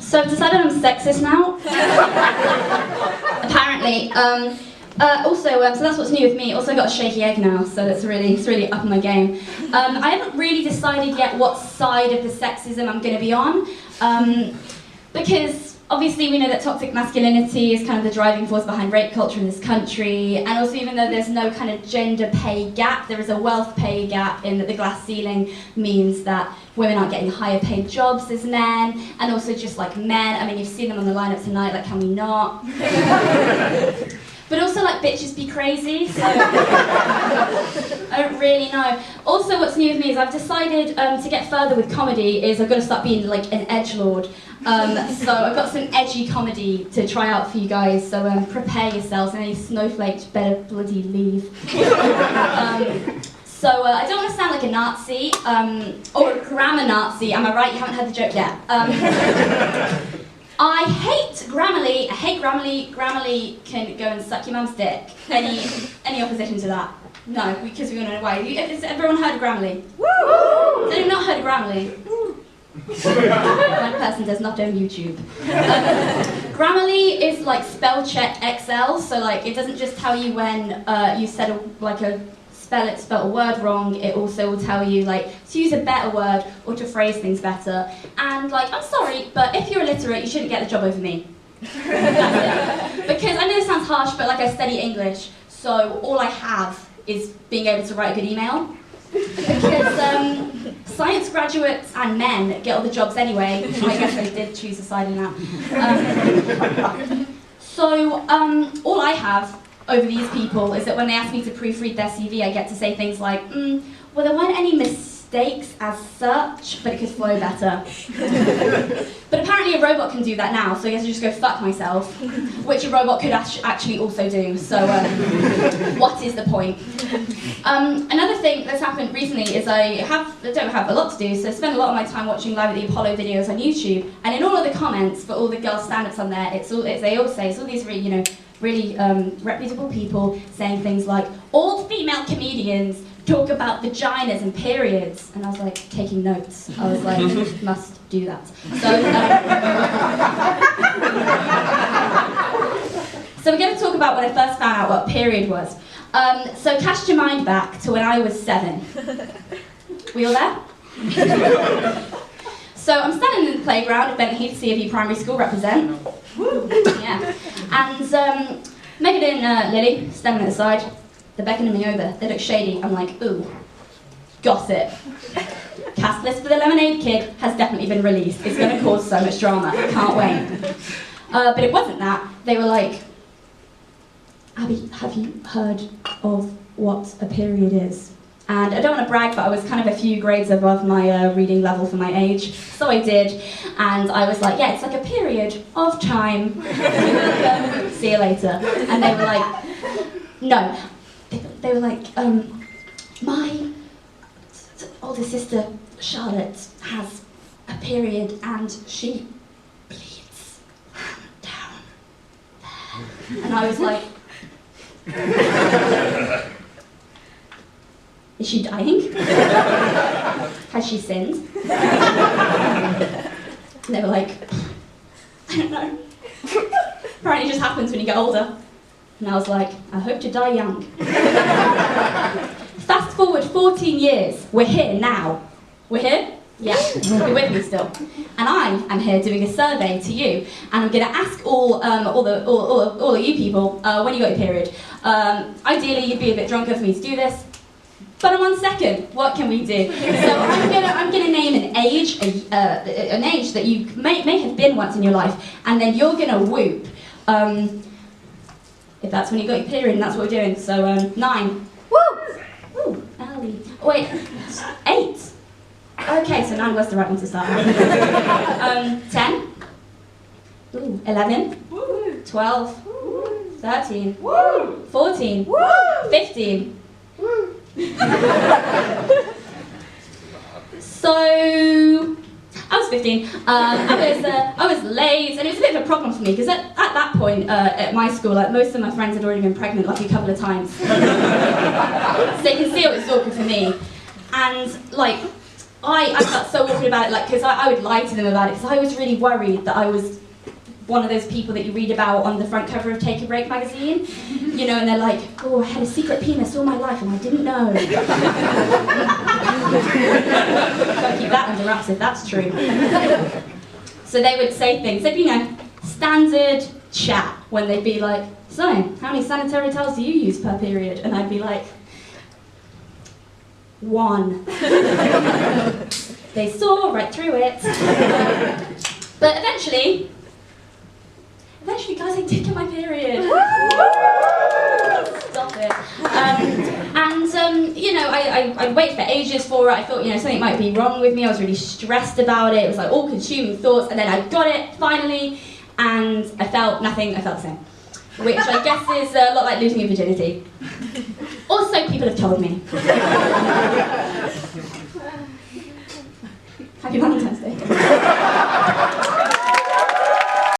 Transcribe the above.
So I've decided I'm sexist now. Apparently. So that's what's new with me. Also, I got a shaky egg now, so it's really up my game. I haven't really decided yet what side of the sexism I'm going to be on, because obviously we know that toxic masculinity is kind of the driving force behind rape culture in this country, and also even though there's no kind of gender pay gap, there is a wealth pay gap in that the glass ceiling means that women aren't getting higher paid jobs as men, and also just like men. I mean, you've seen them on the lineup tonight, like, can we not? But also, like, bitches be crazy, so I don't really know. Also, what's new with me is I've decided to get further with comedy is I've got to start being, like, an edgelord. So I've got some edgy comedy to try out for you guys, so prepare yourselves, and any snowflakes better bloody leave. So I don't want to sound like a Nazi, or a grammar Nazi, am I right? You haven't heard the joke yet. I hate Grammarly. I hate Grammarly. Grammarly can go and suck your mum's dick. Any opposition to that? No, because we all know why. Has everyone heard of Grammarly? Woo! Has anyone not heard of Grammarly? One person does not own YouTube. Grammarly is like spell check XL, so like it doesn't just tell you when you said spell a word wrong, it also will tell you like to use a better word or to phrase things better. And like, I'm sorry, but if you're illiterate, you shouldn't get the job over me. That's it. Because I know this sounds harsh, but like I study English, so all I have is being able to write a good email. Because science graduates and men get all the jobs anyway. I guess I did choose a side in that. So all I have over these people is that when they ask me to proofread their CV, I get to say things like, well, there weren't any mistakes as such, but it could flow better. But apparently a robot can do that now, so I guess I just go fuck myself, which a robot could actually also do, so what is the point? Another thing that's happened recently is I don't have a lot to do, so I spend a lot of my time watching Live at the Apollo videos on YouTube, and in all of the comments for all the girls' stand-ups on there, they all say, it's all these really reputable people saying things like, all female comedians talk about vaginas and periods. And I was like, taking notes. I was like, must do that. So we're going to talk about when I first found out what a period was. So cast your mind back to when I was 7. We all there? So I'm standing in the playground at Bentley Heath CFE Primary School, represent. Yeah. And Megan and Lily, standing at the side, they're beckoning me over. They look shady. I'm like, ooh, gossip. Cast list for the Lemonade Kid has definitely been released. It's going to cause so much drama. Can't wait. But it wasn't that. They were like, Abbie, have you heard of what a period is? And I don't want to brag, but I was kind of a few grades above my reading level for my age, so I did. And I was like, yeah, it's like a period of time. See you later. And they were like, no. They were like, my older sister, Charlotte, has a period and she bleeds down there. And I was like, is she dying? Has she sinned? And they were like, I don't know. Apparently it just happens when you get older. And I was like, I hope to die young. Fast forward 14 years, we're here now. We're here? Yeah, you're with me still. And I am here doing a survey to you, and I'm going to ask all of you people when you got your period. Ideally, you'd be a bit drunker for me to do this, but I'm on second. What can we do? So I'm gonna name an age that you may have been once in your life, and then you're gonna whoop. If that's when you got your period, and that's what we're doing. So 9. Woo! Ooh, early. Wait, 8. Okay, so 9 was the right one to start. 10. Ooh, 11. 12. 13. 14. 15. So I was 15. I was late, and it was a bit of a problem for me because at that point at my school, like most of my friends had already been pregnant like a couple of times. So you can see it was awkward for me, and like I felt so awkward about it, like, because I would lie to them about it, because I was really worried that I was one of those people that you read about on the front cover of Take a Break magazine, you know, and they're like, oh, I had a secret penis all my life and I didn't know. Gotta keep that under wraps if that's true. So they would say things, they'd be, you know, standard chat, when they'd be like, so, how many sanitary towels do you use per period? And I'd be like, 1. They saw right through it. But eventually, guys, I did get my period. Stop it. You know, I waited for ages for it. I thought, you know, something might be wrong with me. I was really stressed about it. It was like all-consuming thoughts. And then I got it, finally, and I felt nothing. I felt the same. Which I guess is a lot like losing your virginity. Also, people have told me. Happy Valentine's Day.